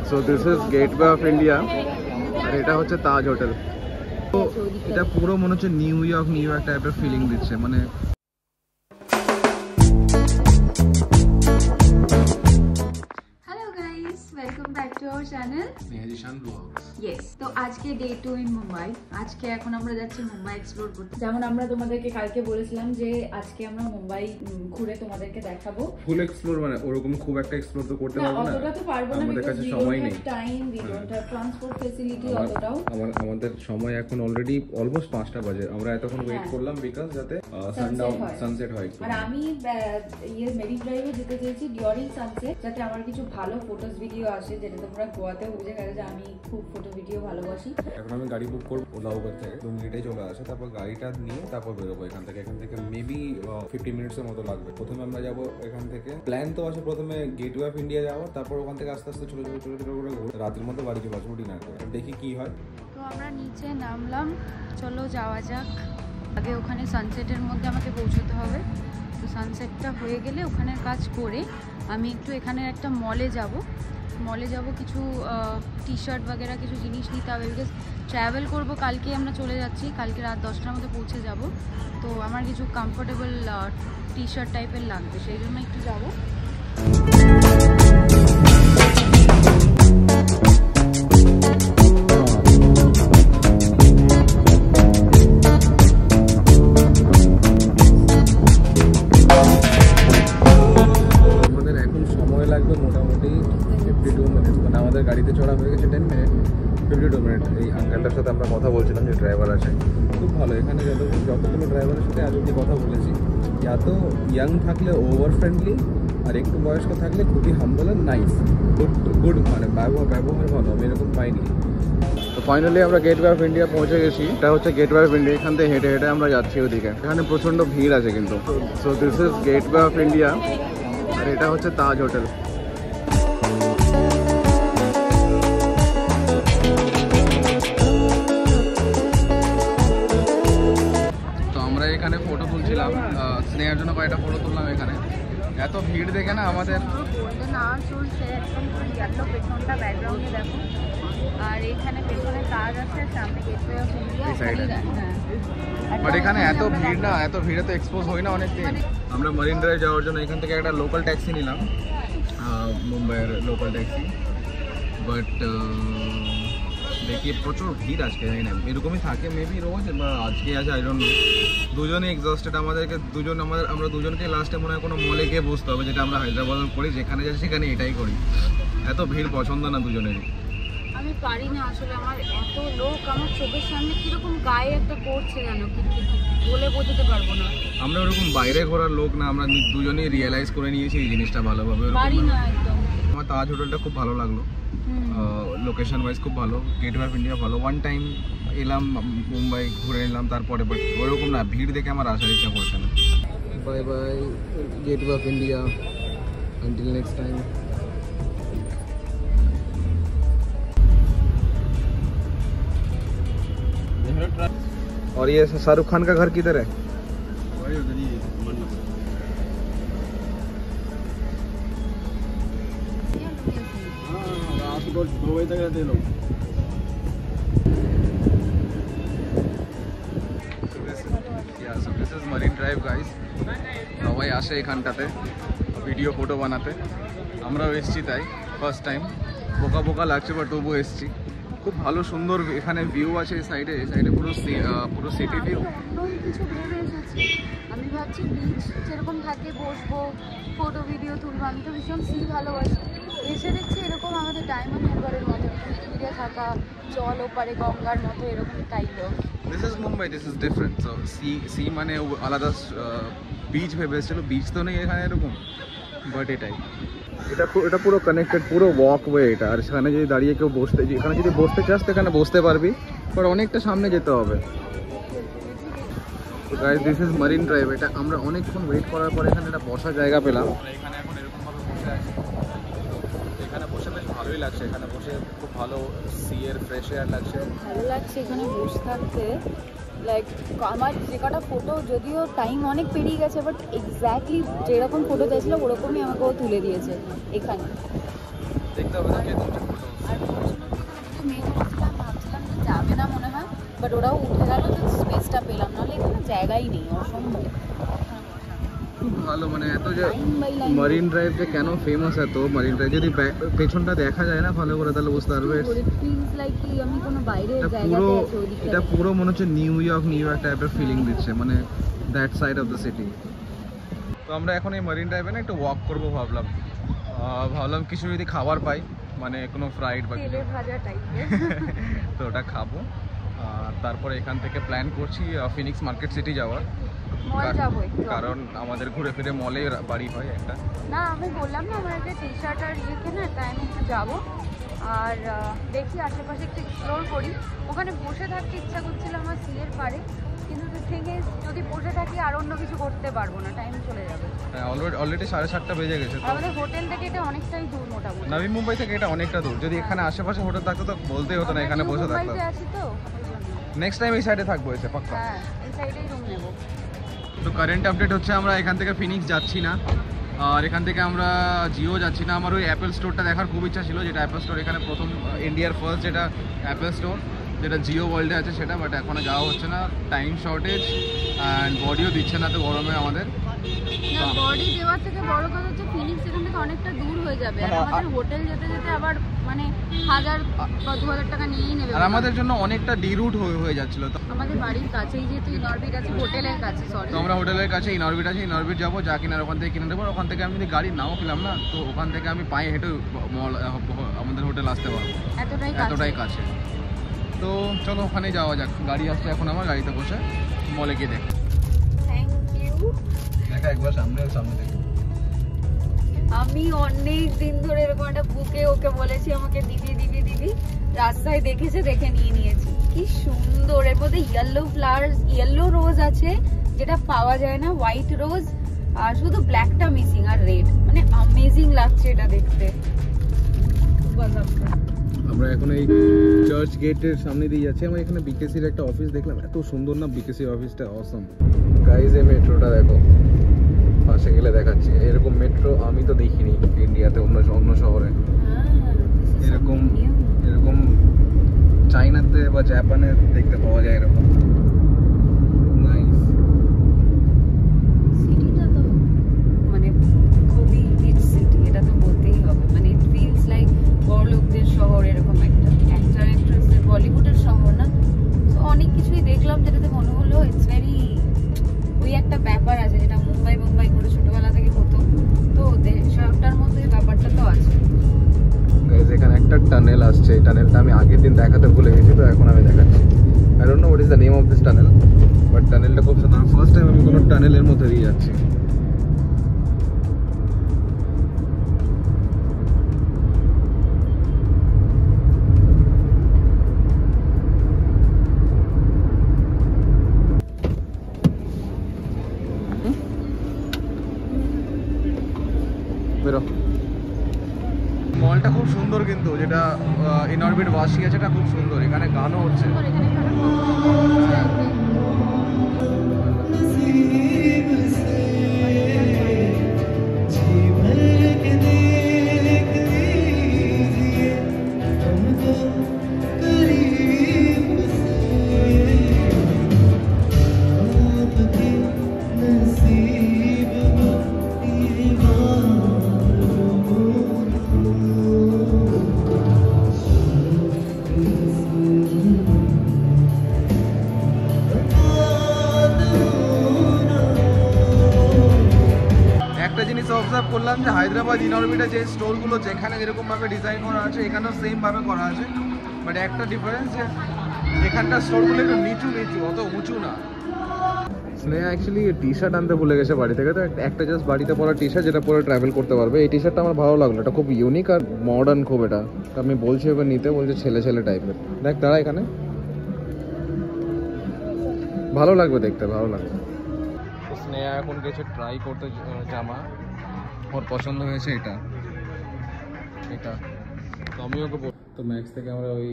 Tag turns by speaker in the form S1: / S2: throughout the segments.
S1: So this is Gateway of India আর এটা হচ্ছে তাজ হোটেল। তো এটা পুরো মনে হচ্ছে নিউ ইয়র্ক টাইপের ফিলিং দিচ্ছে মানে।
S2: Welcome back to our channel
S1: Snehzeeshan blogs.
S2: Yes तो आज के डे 2 इन মুম্বাই। আজকে এখন আমরা যাচ্ছি মুম্বাই এক্সপ্লোর করতে। যেমন আমরা তোমাদেরকে কালকে বলেছিলাম যে আজকে আমরা মুম্বাই ঘুরে তোমাদেরকে দেখাবো।
S1: ফুল এক্সপ্লোর মানে ওরকম খুব একটা এক্সপ্লোর তো করতে পারবো না,
S2: অতটা তো পারবো না,
S1: আমাদের কাছে সময় নেই,
S2: time we don't have transport facility অতটাও।
S1: আমাদের সময় এখন অলরেডি অলমোস্ট 5টা বাজে। আমরা এতক্ষণ ওয়েট করলাম বিকজ যাতে সানসেট হয়।
S2: আর আমি মেরিন ড্রাইভে যেতে চেয়েছি ডিউরিং সানসেট, যাতে আমার কিছু ভালো ফটোস ভিডিও আসে, যেটা তোমরা গোয়াতেও বুঝে গেছে যে আমি খুব ফটো ভিডিও ভালোবাসি।
S1: এখন আমি গাড়ি বুক করবো ওলা উবের থেকে, 2 মিনিটে চলে আসে, তারপর গাড়িটা নিয়ে তারপর বেরোবো এখান থেকে মেবি 50 মিনিটসের মতো লাগবে। প্রথমে আমরা যাবো এখান থেকে, প্ল্যান তো আছে প্রথমে গেটওয়ে অফ ইন্ডিয়া যাওয়ার, তারপর ওখান থেকে আস্তে আস্তে ছোট করে রাতের মধ্যে বাড়ি চলে আসবো ডিনার করে, দেখি কি হয়।
S2: তো আমরা নিচে নামলাম, চলো যাওয়া যাক। আগে ওখানে সানসেটের মধ্যে আমাকে পৌঁছতে হবে। তো সানসেটটা হয়ে গেলে ওখানের কাজ করে আমি একটু এখানে একটা মলে যাব, কিছু টি শার্ট বাগেরা কিছু জিনিস নিতে হবে, বিকজ ট্রাভেল করবো। কালকে আমরা চলে যাচ্ছি, কালকে রাত 10টার মধ্যে পৌঁছে যাব। তো আমার কিছু কমফোর্টেবল টি শার্ট টাইপের লাগবে, সেই জন্য একটু যাবো।
S1: গাড়িতে চড়া হয়ে গেছে 10 মিনিট, 52 মিনিট। এই আঙ্কেলটার সাথে আমরা কথা বলছিলাম, যে ড্রাইভার আছে খুব ভালো। এখানে যতগুলো ড্রাইভারের সাথে আজ অব্দি কথা বলেছি, এত ইয়াং থাকলে ওভার ফ্রেন্ডলি, আর একটু বয়স্ক থাকলে খুবই হাম্বল আর নাইস, গুড মানে ব্যবহার ভালো, আমি এরকম পাইনি। তো ফাইনালি আমরা গেটওয়ে অফ ইন্ডিয়া পৌঁছে গেছি। এটা হচ্ছে গেটওয়ে অফ ইন্ডিয়া, এখান থেকে হেঁটে আমরা যাচ্ছি ওদিকে। এখানে প্রচণ্ড ভিড় আছে কিন্তু। So this is Gateway of India আর এটা হচ্ছে তাজ হোটেল। এখানে ফটো তুলছিলাম, স্নেহার জন্য কয়েকটা ফটো তুললাম। এখানে এত ভিড় দেখে না আমাদের
S2: আর এখানে পেছনে কাজ আছে, সামনে গেটওয়ে অফ ইন্ডিয়া।
S1: বাট এখানে এত ভিড় না, এত ভিড়ে তো এক্সপোজ হই না অনেকদিন। আমরা মারিন ড্রাইভ যাওয়ার জন্য এখান থেকে একটা লোকাল ট্যাক্সি নিলাম, মুম্বাইয়ের লোকাল ট্যাক্সি। বাট দেখি প্রচুর ভিড় আজকে, জানি না এরকমই থাকে মেবি রোজ, বা আজকে আছে আই ডোন্ট নো। দুজনে এক্সস্টেড, আমাদেরকে আমরা দুজনকে লাস্টে মনে হয় কোনো মলে গিয়ে বসতে হবে, যেটা আমরা হায়দ্রাবাদে করি, যেখানে যাই সেখানে এটাই করি। এত ভিড় পছন্দ না দুজনেরই।
S2: আমি পারি না আসলে, আমার এত লোক আমার চোখের সামনে কিরকম গায়ে একটা পড়ছে, জানো বলে বোঝাতে পারবো না।
S1: আমরা ওরকম বাইরে ঘোরার লোক না, আমরা দুজনেই রিয়েলাইজ করে নিয়েছি এই জিনিসটা ভালোভাবে।
S2: পারি না একদম।
S1: আমার তাজ হোটেলটা খুব ভালো লাগলো, লোকেশন ওয়াইজ খুব ভালো, গেটওয়ে অফ ইন্ডিয়া ভালো। ওয়ান টাইম এলাম মুম্বাই, ঘুরে নিলাম তারপরে, বাট ওরকম না, ভিড় দেখে আমার আসার ইচ্ছা করছে না। Bye bye gateway of India, until next time. और ये शाहरुख खान का घर किधर है? मुंबई तक रहते लोग। This is marine drive guys. সবাই আসে এখানটাতে ভিডিও ফটো বানাতে, আমরাও এসেছি তাই ফার্স্ট টাইম। বোকা লাগছে বাট তবুও এসেছি। খুব ভালো সুন্দর এখানে ভিউ আছে, সাইডে পুরো সিটি ভিউ।
S2: কিছু ভেবে এসেছি, আমি ভাবছি বিচ যেরকম থাকে বসবো, ফটো ভিডিও তুলবো। আমি তো ভীষণ সি ভালোবাসি। এসে দেখছি এরকম আমাদের ডায়মন্ড হারবারের মতো ঘিরে থাকা, জল ওপারে গঙ্গার মতো, এরকম kind of.
S1: This is Mumbai, this is different. So sea মানে আলাদা, বিচ ভেবে এসেছিল, বিচ তো নেই এখানে এরকম, বাট এটা পুরো কানেক্টেড, পুরো ওয়াকওয়ে এটা। আর সেখানে যদি দাঁড়িয়ে কেউ এখানে যদি বসতে চাস এখানে বসতে পারবি, বাট অনেকটা সামনে যেতে হবে। Guys this is Marine Drive. এটা আমরা অনেকক্ষণ ওয়েট করার পরে এখানে একটা বসার জায়গা পেলাম। এখানে এখন এরকমভাবে বসে আছি, এখানে বসে বেশ ভালোই লাগছে। এখানে বসে খুব ভালো সি এর ফ্রেশ এয়ার লাগছে,
S2: ভালো লাগছে এখানে বসে থাকতে। লাইক আমার যে কটা ফটো, যদিও টাইম অনেক পেরিয়ে গেছে, বাট এক্স্যাক্টলি যেরকম ফটো চাইছিল ওরকমই আমাকে ও তুলে দিয়েছে এখানে।
S1: দেখতে হবে না কে তুলছে ফটো।
S2: বাট ওরাও উঠে গেল, তো স্পেসটা পেলাম, নাহলে এখানে জায়গাই নেই, অসম্ভব।
S1: খুব ভালো, মানে এত যে মারিন ড্রাইভ যে কেন ফেমাস, এত মারিন ড্রাইভ যদি পেছনটা দেখা যায় না ভালো করে তাহলে বুঝতে পারবে।
S2: আমি কোনো বাইরে জায়গাতে আছি ওইদিকে।
S1: এটা পুরো মনে হচ্ছে নিউ ইয়র্ক টাইপের ফিলিং দিচ্ছে, মানে that side of the city. তো আমরা এখন এই মারিন ড্রাইভে না একটু ওয়াক করবো ভাবলাম কিছু যদি খাবার পাই, মানে কোনো ফ্রাইড বা কিছু
S2: ভাজা টাইপের,
S1: তো ওটা খাবো। আর তারপরে এখান থেকে প্ল্যান করছি ফিনিক্স মার্কেট সিটি যাওয়ার, কারণ আমাদের ঘুরে ফিরে মলে বাড়ি হয় একটা।
S2: না আমি বললাম না আমার একটা টি শার্ট আর ইয়ে কেনা, তাই আমি একটু যাবো আর দেখি আশেপাশে একটু এক্সপ্লোর করি। ওখানে বসে থাকতে ইচ্ছা করছিল আমার সিলের পারে, কিন্তু থেকে যদি বসে থাকি আর অন্য কিছু করতে পারবো না, টাইম চলে যাবে।
S1: হ্যাঁ অলরেডি 7:30 বেজে গেছে।
S2: আমাদের হোটেল থেকে এটা অনেকটাই দূর, মোটামুটি
S1: নবী মুম্বাই থেকে এটা অনেকটা দূর। যদি এখানে আশেপাশে হোটেল থাকতো তো বলতেই হতো না, এখানে বসে থাকতাম। নেক্সট টাইম এই সাইডে থাকবো এসে পাক্কা।
S2: হ্যাঁ এই সাইডেই রুম নেব।
S1: তো কারেন্ট আপডেট হচ্ছে আমরা এখান থেকে ফিনিক্স যাচ্ছি না, আর এখান থেকে আমরা জিও যাচ্ছি না। আমার ওই অ্যাপেল স্টোরটা দেখার খুব ইচ্ছা ছিল, যেটা অ্যাপেল স্টোর এখানে প্রথম ইন্ডিয়ার ফার্স্ট যেটা অ্যাপেল স্টোর, যেটা জিও ওয়ার্ল্ডে আছে সেটা, বাট এখনো যাওয়া হচ্ছে না, টাইম শর্টেজ অ্যান্ড বডিও দিচ্ছে না তো গরমে আমাদের।
S2: না বডি দেওয়ার থেকে বড় কথা হচ্ছে ফিনিক্স এখান থেকে অনেকটা দূর হয়ে যাবে, আর আমাদের হোটেল যেতে যেতে আবার মানে 1000 বা 2000 টাকা নিয়েই নেবে,
S1: আর আমাদের জন্য অনেকটা ডিরুট হয়ে যাচ্ছিল। তো
S2: আমাদের বাড়ির কাছেই যেহেতু ইনরবিট আছে, হোটেলের কাছে, সরি
S1: তো আমরা হোটেলের কাছে ইনরবিট আছে, ইনরবিট যাবো, যা কিনার ওখান থেকে কিনে দেবো। ওখান থেকে আমি যদি গাড়ি নাও পেলাম না, তো ওখান থেকে আমি পায়ে হেঁটে মল আমাদের হোটেল আসতে পারবো, এতটাই কাছে। তো চলো ওখানে যাওয়া যাক, গাড়ি আসছে এখন, আমার গাড়িতে বসে মলে গিয়ে দেখ।
S2: Thank you.
S1: দেখা একবার সামনে দেখো।
S2: আমি অনেক দিন ধরে এরকম একটা বুকে ওকে বলেছি আমাকে দিবি, রাস্তায় দেখে নিয়ে নিয়েছি। কি সুন্দর, এর মধ্যে ইয়েলো ফ্লাওয়ার্স, ইয়েলো রোজ আছে যেটা পাওয়া যায় না, হোয়াইট রোজ, আর শুধু ব্ল্যাকটা মিসিং আর রেড, মানে অ্যামেজিং লাগছে এটা দেখতে।
S1: আমরা এখন এই চার্চ গেটের সামনে দিয়ে যাচ্ছি। আমরা এখানে বিকেসির একটা অফিস দেখলাম, এত সুন্দর না বিকেসির অফিসটা, অসম। গাইজ এই মেট্রোটা দেখো, পাশে গেলে দেখাচ্ছি। এরকম মেট্রো আমি তো দেখিনি ইন্ডিয়াতে, অন্য শহরে এরকম চাইনাতে বা জাপানে দেখতে পাওয়া যায় এরকম। নাইস।
S2: সিটিটা তো মানে খুবই রিচ সিটি, এটা তো বলতেই হবে। মানে ইট ফিলস লাইক বড়লোকদের শহর, এরকম একটা অ্যাক্টর অ্যাক্ট্রেসের বলিউডের শহর না। তো অনেক কিছুই দেখলাম যেটাতে মনে হলো ইটস ভেরি, ওই একটা ব্যাপার আছে যেটা মুম্বাই করে ছোটবেলা থেকে হতো, তো শহরটার মধ্যে ব্যাপারটা তো আছে।
S1: এখানে একটা টানেল আসছে, এই টানেলটা আমি আগের দিন দেখাতে ভুলে গেছি, তো এখন আমি দেখাচ্ছি। I don't know what is the name of this tunnel, but টানেলটা খুব সুন্দর। ফার্স্ট টাইম আমি কোনো টানেলের মধ্যে দিয়ে যাচ্ছি। বেরো। মলটা খুব সুন্দর, কিন্তু যেটা ইনরবিট ওয়াশি আছে এটা খুব সুন্দর, এখানে গানও হচ্ছে। একটা জিনিস অবজার্ভ করলাম যে হায়দ্রাবাদ ইনরবিটে যে স্টোরগুলো যেখানে যেরকমভাবে ডিজাইন করা আছে এখানেও সেমভাবে করা আছে, বাট একটা ডিফারেন্স যে এখানকার স্টোরগুলো একটু নিচু, অত উঁচু না। স্নেহা অ্যাকচুয়ালি টি শার্ট আনতে ভুলে গেছে বাড়ি থেকে, তো একটা জাস্ট বাড়িতে পরা টি শার্ট যেটা পরে ট্রাভেল করতে পারবে। এই টি শার্টটা আমার ভালো লাগলো, এটা খুব ইউনিক আর মডার্ন খুব। এটা আমি বলছি এবার নিতে, বলছে ছেলে টাইপের। দেখ দাঁড়া, এখানে ভালো লাগবে দেখতে, ভালো লাগবে। স্নেহা এখন গেছে ট্রাই করতে জামা, ওর পছন্দ হয়েছে এটা তো আমি ওকে তো ম্যাক্স থেকে আমরা ওই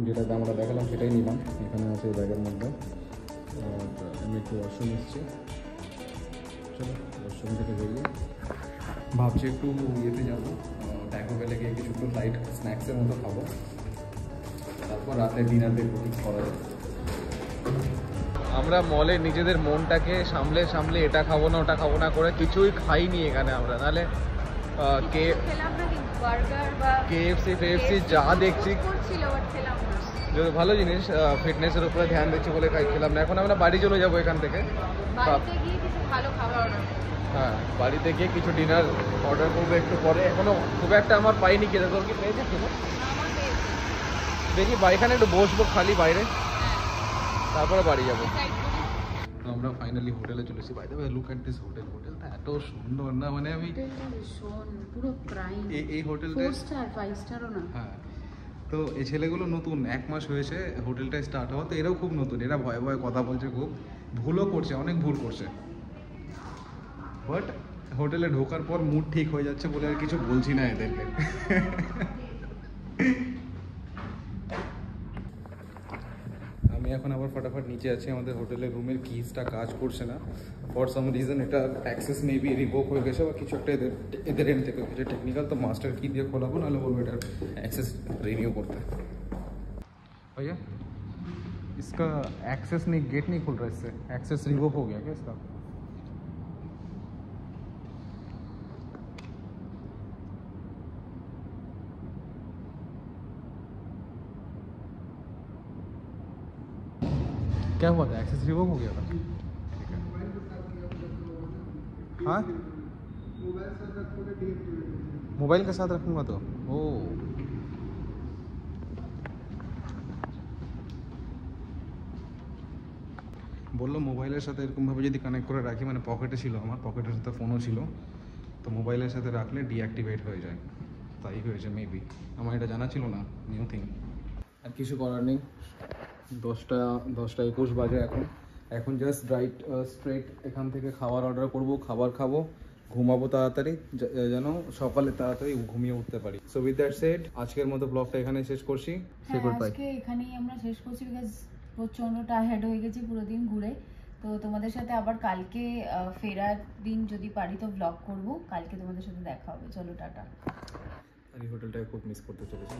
S1: যেটা দামটা দেখালাম সেটাই নিলাম, এখানে আছে ব্যাগের মধ্যে। আমি একটু ওয়াশরুম এসেছি, চলো ওয়াশরুম থেকে বেরিয়ে ভাবছি একটু ইয়েতে যাবো, ট্যাকো বেলে গিয়ে কিছু একটু লাইট স্ন্যাক্সের মতো খাবো, তারপর রাতে ডিনার দেখবো ঠিক করা যাবে। আমরা মলে নিজেদের মনটাকে সামলে সামলে এটা খাবো না ওটা খাবো না করে কিছুই খাইনি এখানে আমরা, নাহলে KFC ফেএফসি যা দেখছি ভালো জিনিস, ফিটনেসের উপরে ধ্যান দিচ্ছি বলে খেলাম না। এখন আমরা বাড়ি চলে যাবো এখান থেকে। হ্যাঁ, বাড়িতে গিয়ে কিছু ডিনার অর্ডার করবো একটু পরে। এখনো খুব একটা আমার পাইনি, কিনে তোর কি পেয়েছে কিনা দেখি। এখানে একটু বসবো খালি বাইরে, তারপরে বাড়ি যাবো। তো আমরা ফাইনালি হোটেলে চলেছি। By the way, look at this hotel. হোটেলটা এত সুন্দর না, মানে আমি
S2: পুরো প্রাইম
S1: এই হোটেলটা
S2: 4 স্টার 5 স্টারও না।
S1: হ্যাঁ, তো এই ছেলেগুলো নতুন, 1 মাস হয়েছে হোটেলটা স্টার্ট হওয়া, তো এরাও খুব নতুন। এরা ভয়ে ভয়ে কথা বলছে, খুব ভুলও করছে, অনেক ভুল করছে। বাট হোটেলে ঢোকার পর মুড ঠিক হয়ে যাচ্ছে বলে আর কিছু বলছি না এদেরকে। আমি এখন আবার ফটাফট নিচে আছি। আমাদের হোটেলের রুমের কিজটা কাজ করছে না ফর সাম রিজন। এটা অ্যাক্সেস মেবি রিভোক হয়ে গেছে বা কিছু একটা এদের এন্ড থেকে হয়েছে টেকনিক্যাল। তো মাস্টার কি দিয়ে খোলাবো, নাহলে বলবো এটার एक्सेस रिन्यू करते हैं। भैया इसका एक्सेस नहीं, गेट नहीं खुल रहा, इससे एक्सेस रिवोक हो गया क्या इसका? क्या हुआ था? एक्सेस रिवोक हो गया था? हाँ, मोबाइल के साथ रखूँगा तो ओ বললো মোবাইলের সাথে এরকমভাবে যদি কানেক্ট করে রাখি, মানে পকেটে ছিল, আমার পকেটের সাথে ফোনও ছিল, তো মোবাইলের সাথে রাখলে ডিঅ্যাক্টিভেট হয়ে যায়। তাই হয়েছে মেবি, আমার এটা জানা ছিল না, নিউ থিং। আর কিছু করার নেই, 10টা 21 বাজে এখন জাস্ট স্ট্রেট এখান থেকে খাবার অর্ডার করব, খাবার খাবো, ঘুমাবো তাড়াতাড়ি, যেন সকালে তাড়াতাড়ি ঘুমিয়ে উঠতে পারি। সো উইথ দ্যাট সেড, আজকের মতো ব্লগটা এখানে শেষ করছি।
S2: আজকে এখানেই আমরা শেষ করছি, বিকজ প্রচণ্ড টায়ার্ড হয়ে গেছি পুরো দিন ঘুরে। তো তোমাদের সাথে আবার কালকে ফেরার দিন যদি পারি তো ব্লগ করব। কালকে তোমাদের সাথে দেখা হবে। চলো টাটা।
S1: আর এই হোটেলটাকে খুব মিস করতে চলেছি।